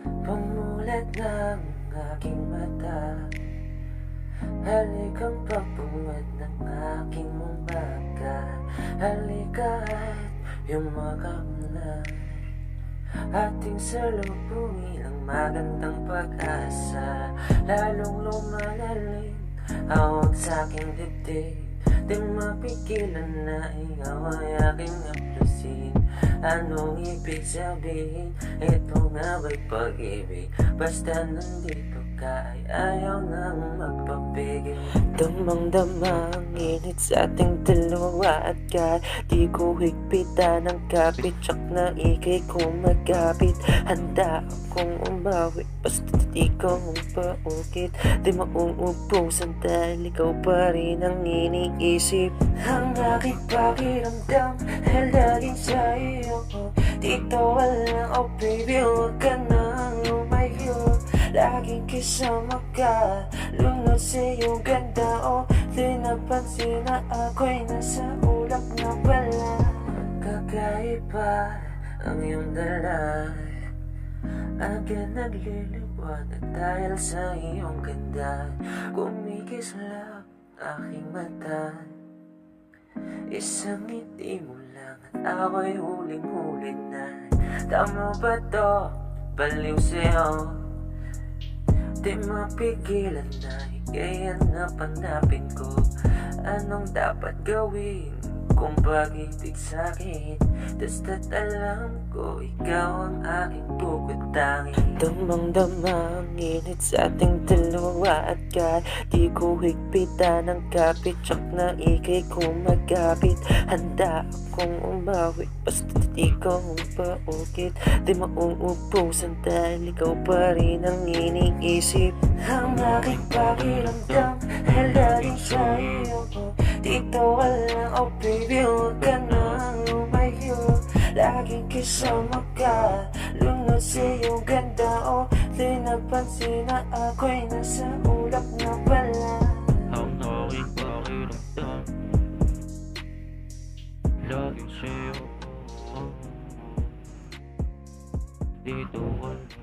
Pumulat ng aking mata, halikang pagpungad ng aking umaga. Halika at yumakap na ating salubungin ang magandang pag-asa. Lalong lumalalim hawak sa'king dibdib, di mapigilan na ikaw ay aking aplusin. Anong ibig sabihin? Ito nga ba'y pag-ibig? Basta nandito ka ay ayaw nang magpapigil. Damang-dama ang init sa ating dalawa at kahit di ko higpitan ang kapit, tsak na ikay kumagapit. Handa akong umawi basta di ka mong paukit. Di mauubusan dahil ikaw pa rin ang iniisip. Ang aking pakiramdam ay laging sa iyo. Dito ka lang, oh baby, huwag ka nang lumayo. Laging kasama ka, lunod sa iyong ganda. Oh, di napansin na ako'y nasa ulap na pala. Kakaiba ang iyong dala, agad nagliliwanag dahil sa iyong ganda. Kumikislap aking mata, isang ngiti mo lang at ako'y huling-huli na. Tama ba to? Baliw sa'yo, di mapigilan na ikay hanapanapin ko. Anong dapat gawin kung pag-ibig sa'kin? Basta't alam ko ikaw ang aking puputangin. Damang-dama ang init sa ating dalawa at kahit di ko higpitan ang kapit, tsak na ikay kumagapit. Handa akong umawi basta di ka mong paukit. Di mauubusan dahil ikaw pa rin ang iniisip. Ang aking pakiramdam ay laging sa iyo. Dito ka lang, oh baby, huwag ka nang lumayo. Laging kasama ka, lunod sa iyong ganda. Oh, di napansin na ako'y nasa ulap na pala. Ang aking pakiramdam laging sa'yo. Dito ka lang.